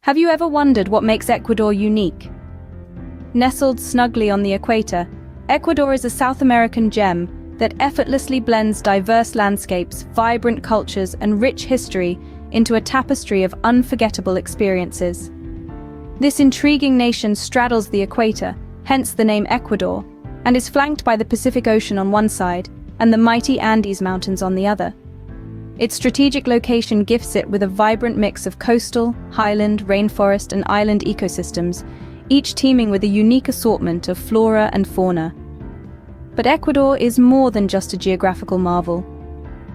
Have you ever wondered what makes Ecuador unique? Nestled snugly on the equator, Ecuador is a South American gem that effortlessly blends diverse landscapes, vibrant cultures, and rich history into a tapestry of unforgettable experiences. This intriguing nation straddles the equator, hence the name Ecuador, and is flanked by the Pacific Ocean on one side and the mighty Andes Mountains on the other. Its strategic location gifts it with a vibrant mix of coastal, highland, rainforest, and island ecosystems, each teeming with a unique assortment of flora and fauna. But Ecuador is more than just a geographical marvel.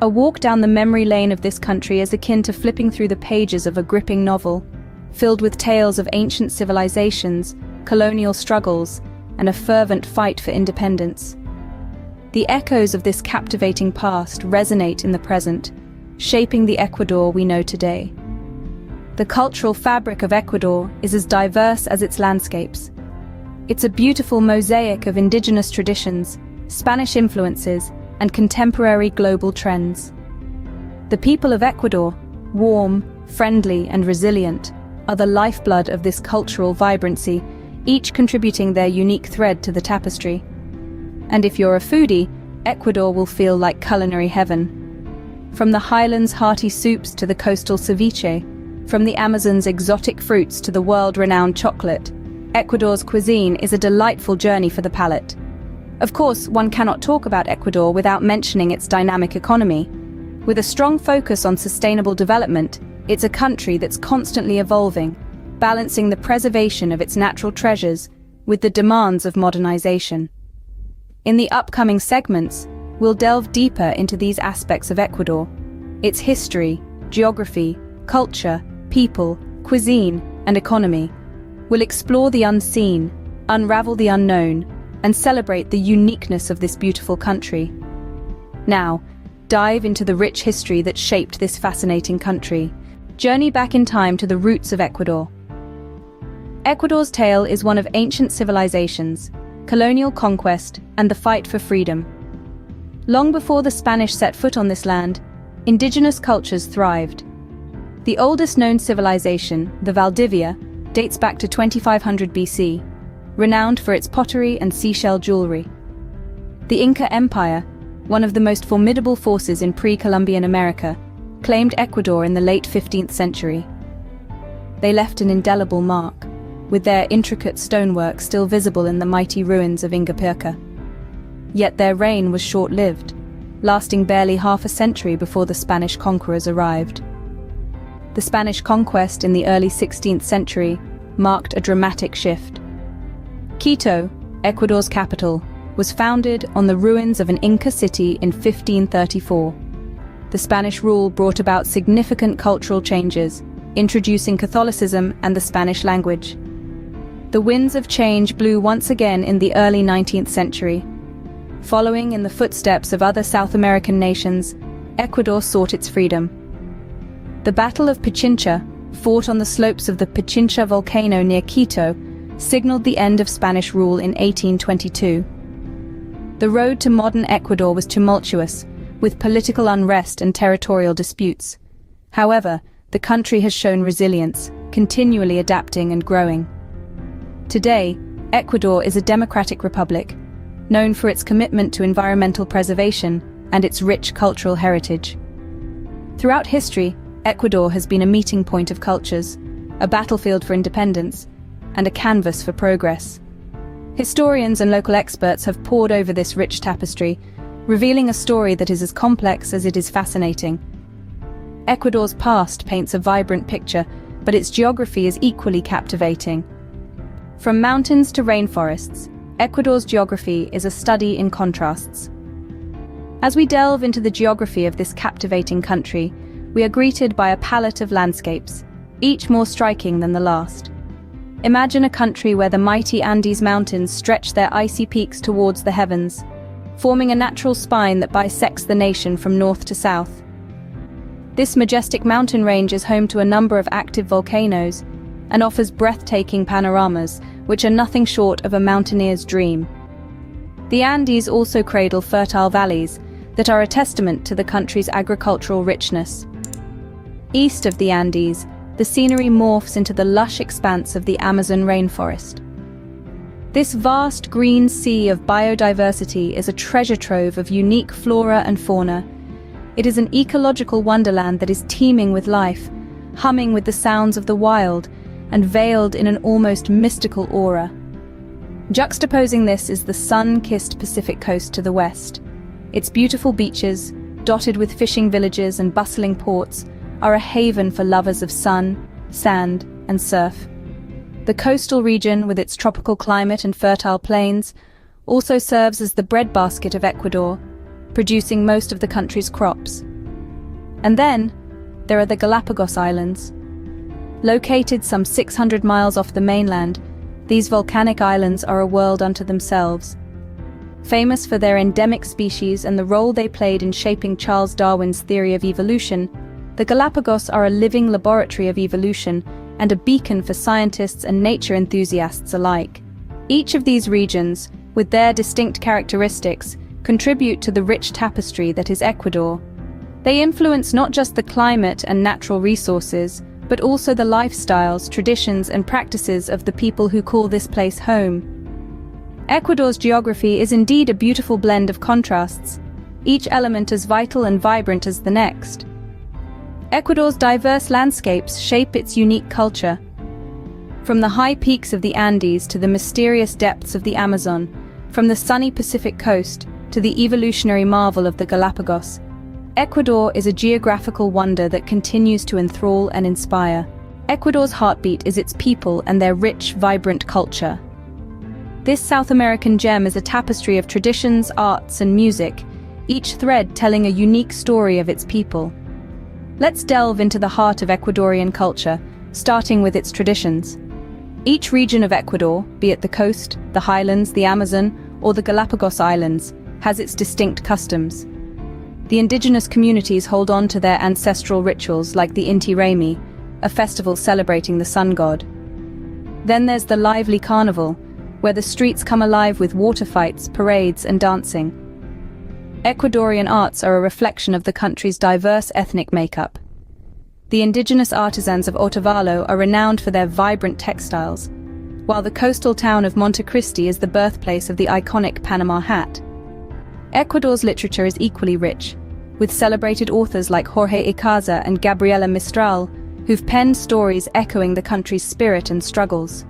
A walk down the memory lane of this country is akin to flipping through the pages of a gripping novel, filled with tales of ancient civilizations, colonial struggles, and a fervent fight for independence. The echoes of this captivating past resonate in the present, shaping the Ecuador we know today. The cultural fabric of Ecuador is as diverse as its landscapes. It's a beautiful mosaic of indigenous traditions, Spanish influences, and contemporary global trends. The people of Ecuador, warm, friendly, and resilient, are the lifeblood of this cultural vibrancy, each contributing their unique thread to the tapestry. And if you're a foodie, Ecuador will feel like culinary heaven. From the highlands' hearty soups to the coastal ceviche, from the Amazon's exotic fruits to the world-renowned chocolate, Ecuador's cuisine is a delightful journey for the palate. Of course, one cannot talk about Ecuador without mentioning its dynamic economy. With a strong focus on sustainable development, it's a country that's constantly evolving, balancing the preservation of its natural treasures with the demands of modernization. In the upcoming segments, we'll delve deeper into these aspects of Ecuador, its history, geography, culture, people, cuisine, and economy. We'll explore the unseen, unravel the unknown, and celebrate the uniqueness of this beautiful country. Now, dive into the rich history that shaped this fascinating country. Journey back in time to the roots of Ecuador. Ecuador's tale is one of ancient civilizations, colonial conquest, and the fight for freedom. Long before the Spanish set foot on this land, indigenous cultures thrived. The oldest known civilization, the Valdivia, dates back to 2500 BC, renowned for its pottery and seashell jewelry. The Inca Empire, one of the most formidable forces in pre-Columbian America, claimed Ecuador in the late 15th century. They left an indelible mark, with their intricate stonework still visible in the mighty ruins of Ingapirca. Yet their reign was short-lived, lasting barely half a century before the Spanish conquerors arrived. The Spanish conquest in the early 16th century marked a dramatic shift. Quito, Ecuador's capital, was founded on the ruins of an Inca city in 1534. The Spanish rule brought about significant cultural changes, introducing Catholicism and the Spanish language. The winds of change blew once again in the early 19th century. Following in the footsteps of other South American nations, Ecuador sought its freedom. The Battle of Pichincha, fought on the slopes of the Pichincha volcano near Quito, signaled the end of Spanish rule in 1822. The road to modern Ecuador was tumultuous, with political unrest and territorial disputes. However, the country has shown resilience, continually adapting and growing. Today, Ecuador is a democratic republic, known for its commitment to environmental preservation and its rich cultural heritage. Throughout history, Ecuador has been a meeting point of cultures, a battlefield for independence, and a canvas for progress. Historians and local experts have pored over this rich tapestry, revealing a story that is as complex as it is fascinating. Ecuador's past paints a vibrant picture, but its geography is equally captivating. From mountains to rainforests, Ecuador's geography is a study in contrasts. As we delve into the geography of this captivating country, we are greeted by a palette of landscapes, each more striking than the last. Imagine a country where the mighty Andes Mountains stretch their icy peaks towards the heavens, forming a natural spine that bisects the nation from north to south. This majestic mountain range is home to a number of active volcanoes and offers breathtaking panoramas, which are nothing short of a mountaineer's dream. The Andes also cradle fertile valleys that are a testament to the country's agricultural richness. East of the Andes, the scenery morphs into the lush expanse of the Amazon rainforest. This vast green sea of biodiversity is a treasure trove of unique flora and fauna. It is an ecological wonderland that is teeming with life, humming with the sounds of the wild, and veiled in an almost mystical aura. Juxtaposing this is the sun-kissed Pacific coast to the west. Its beautiful beaches, dotted with fishing villages and bustling ports, are a haven for lovers of sun, sand, and surf. The coastal region, with its tropical climate and fertile plains, also serves as the breadbasket of Ecuador, producing most of the country's crops. And then, there are the Galapagos Islands. Located some 600 miles off the mainland, these volcanic islands are a world unto themselves. Famous for their endemic species and the role they played in shaping Charles Darwin's theory of evolution, the Galapagos are a living laboratory of evolution and a beacon for scientists and nature enthusiasts alike. Each of these regions, with their distinct characteristics, contribute to the rich tapestry that is Ecuador. They influence not just the climate and natural resources, but also the lifestyles, traditions, and practices of the people who call this place home. Ecuador's geography is indeed a beautiful blend of contrasts, each element as vital and vibrant as the next. Ecuador's diverse landscapes shape its unique culture. From the high peaks of the Andes to the mysterious depths of the Amazon, from the sunny Pacific coast to the evolutionary marvel of the Galapagos, Ecuador is a geographical wonder that continues to enthrall and inspire. Ecuador's heartbeat is its people and their rich, vibrant culture. This South American gem is a tapestry of traditions, arts, and music, each thread telling a unique story of its people. Let's delve into the heart of Ecuadorian culture, starting with its traditions. Each region of Ecuador, be it the coast, the highlands, the Amazon, or the Galapagos Islands, has its distinct customs. The indigenous communities hold on to their ancestral rituals like the Inti Raymi, a festival celebrating the sun god. Then there's the lively carnival, where the streets come alive with water fights, parades, and dancing. Ecuadorian arts are a reflection of the country's diverse ethnic makeup. The indigenous artisans of Otavalo are renowned for their vibrant textiles, while the coastal town of Montecristi is the birthplace of the iconic Panama hat. Ecuador's literature is equally rich, with celebrated authors like Jorge Icaza and Gabriela Mistral, who've penned stories echoing the country's spirit and struggles.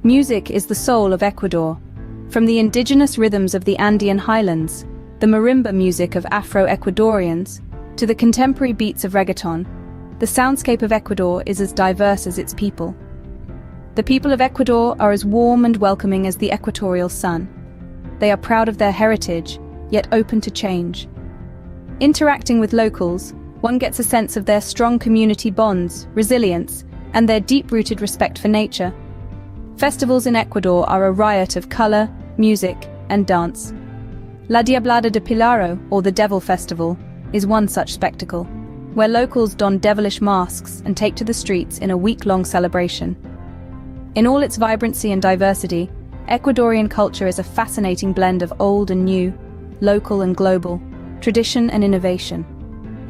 Music is the soul of Ecuador. From the indigenous rhythms of the Andean highlands, the marimba music of Afro-Ecuadorians, to the contemporary beats of reggaeton, the soundscape of Ecuador is as diverse as its people. The people of Ecuador are as warm and welcoming as the equatorial sun. They are proud of their heritage, yet open to change. Interacting with locals, one gets a sense of their strong community bonds, resilience, and their deep-rooted respect for nature. Festivals in Ecuador are a riot of color, music, and dance. La Diablada de Pilaro, or the Devil Festival, is one such spectacle, where locals don devilish masks and take to the streets in a week-long celebration. In all its vibrancy and diversity, Ecuadorian culture is a fascinating blend of old and new, local and global, tradition and innovation.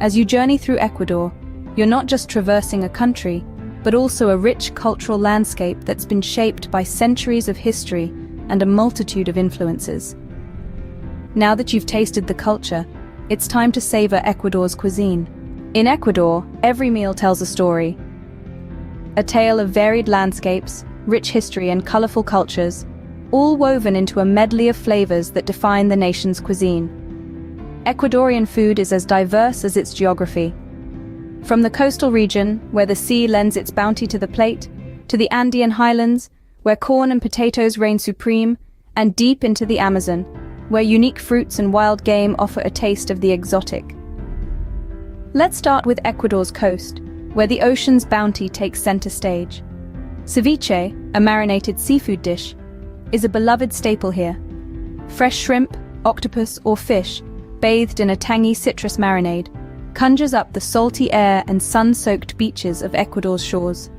As you journey through Ecuador, you're not just traversing a country, but also a rich cultural landscape that's been shaped by centuries of history and a multitude of influences. Now that you've tasted the culture, it's time to savor Ecuador's cuisine. In Ecuador, every meal tells a story. A tale of varied landscapes, rich history, and colorful cultures, all woven into a medley of flavors that define the nation's cuisine. Ecuadorian food is as diverse as its geography. From the coastal region, where the sea lends its bounty to the plate, to the Andean highlands, where corn and potatoes reign supreme, and deep into the Amazon, where unique fruits and wild game offer a taste of the exotic. Let's start with Ecuador's coast, where the ocean's bounty takes center stage. Ceviche, a marinated seafood dish, is a beloved staple here. Fresh shrimp, octopus, or fish, bathed in a tangy citrus marinade, conjures up the salty air and sun-soaked beaches of Ecuador's shores.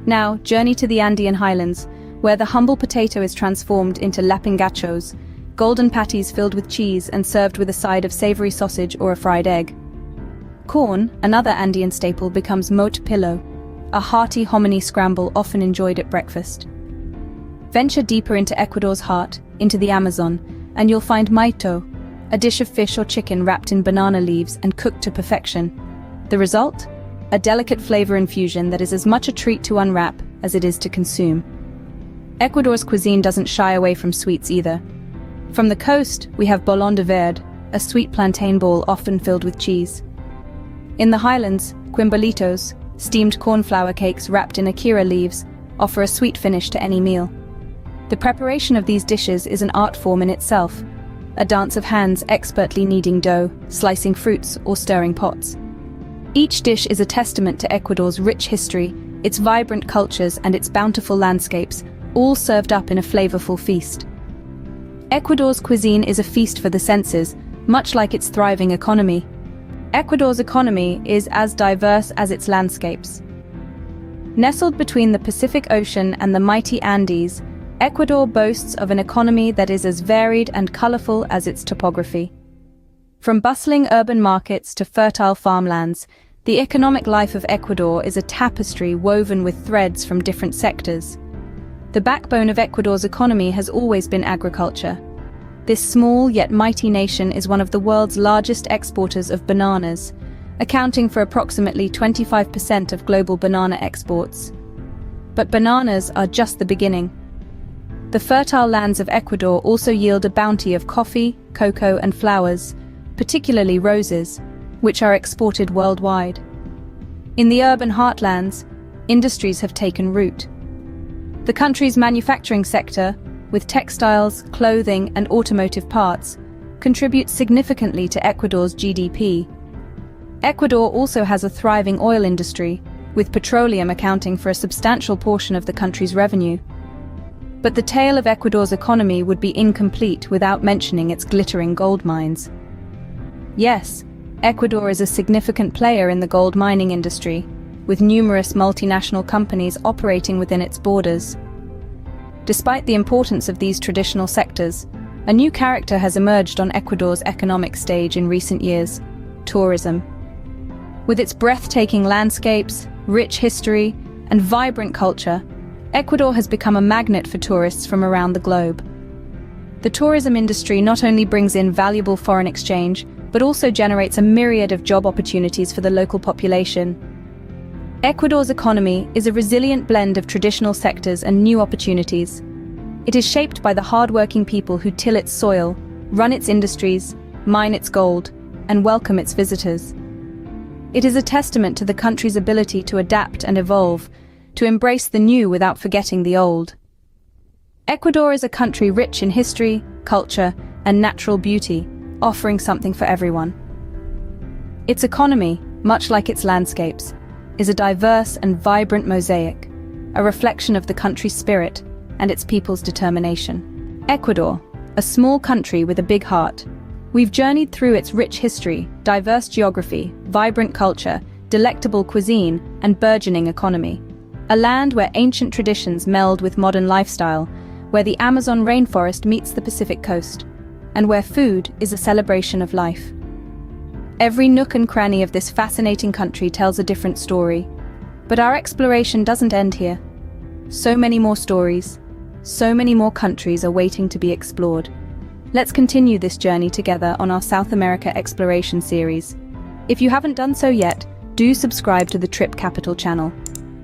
Now, journey to the Andean highlands, where the humble potato is transformed into lapingachos, golden patties filled with cheese and served with a side of savory sausage or a fried egg. Corn, another Andean staple, becomes mote pillow, a hearty hominy scramble often enjoyed at breakfast. Venture deeper into Ecuador's heart, into the Amazon, and you'll find maito, a dish of fish or chicken wrapped in banana leaves and cooked to perfection. The result? A delicate flavor infusion that is as much a treat to unwrap as it is to consume. Ecuador's cuisine doesn't shy away from sweets either. From the coast, we have bolón de verde, a sweet plantain ball often filled with cheese. In the highlands, quimbalitos, steamed cornflower cakes wrapped in akira leaves, offer a sweet finish to any meal. The preparation of these dishes is an art form in itself, a dance of hands expertly kneading dough, slicing fruits, or stirring pots. Each dish is a testament to Ecuador's rich history, its vibrant cultures, and its bountiful landscapes, all served up in a flavorful feast. Ecuador's cuisine is a feast for the senses, much like its thriving economy. Ecuador's economy is as diverse as its landscapes. Nestled between the Pacific Ocean and the mighty Andes, Ecuador boasts of an economy that is as varied and colorful as its topography. From bustling urban markets to fertile farmlands, the economic life of Ecuador is a tapestry woven with threads from different sectors. The backbone of Ecuador's economy has always been agriculture. This small yet mighty nation is one of the world's largest exporters of bananas, accounting for approximately 25% of global banana exports. But bananas are just the beginning. The fertile lands of Ecuador also yield a bounty of coffee, cocoa, and flowers, particularly roses, which are exported worldwide. In the urban heartlands, industries have taken root. The country's manufacturing sector, with textiles, clothing, and automotive parts, contributes significantly to Ecuador's GDP. Ecuador also has a thriving oil industry, with petroleum accounting for a substantial portion of the country's revenue. But the tale of Ecuador's economy would be incomplete without mentioning its glittering gold mines. Yes, Ecuador is a significant player in the gold mining industry, with numerous multinational companies operating within its borders. Despite the importance of these traditional sectors, a new character has emerged on Ecuador's economic stage in recent years: tourism. With its breathtaking landscapes, rich history, and vibrant culture, Ecuador has become a magnet for tourists from around the globe. The tourism industry not only brings in valuable foreign exchange, but also generates a myriad of job opportunities for the local population. Ecuador's economy is a resilient blend of traditional sectors and new opportunities. It is shaped by the hard-working people who till its soil, run its industries, mine its gold, and welcome its visitors. It is a testament to the country's ability to adapt and evolve, to embrace the new without forgetting the old. Ecuador is a country rich in history, culture, and natural beauty, offering something for everyone. Its economy, much like its landscapes, is a diverse and vibrant mosaic, a reflection of the country's spirit and its people's determination. Ecuador, a small country with a big heart. We've journeyed through its rich history, diverse geography, vibrant culture, delectable cuisine, and burgeoning economy. A land where ancient traditions meld with modern lifestyle, where the Amazon rainforest meets the Pacific coast, and where food is a celebration of life. Every nook and cranny of this fascinating country tells a different story. But our exploration doesn't end here. So many more stories, so many more countries are waiting to be explored. Let's continue this journey together on our South America exploration series. If you haven't done so yet, do subscribe to the Trip Capital channel.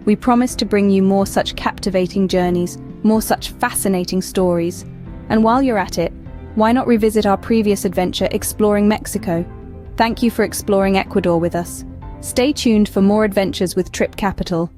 We promise to bring you more such captivating journeys, more such fascinating stories. And while you're at it, why not revisit our previous adventure exploring Mexico? Thank you for exploring Ecuador with us. Stay tuned for more adventures with Trip Capital.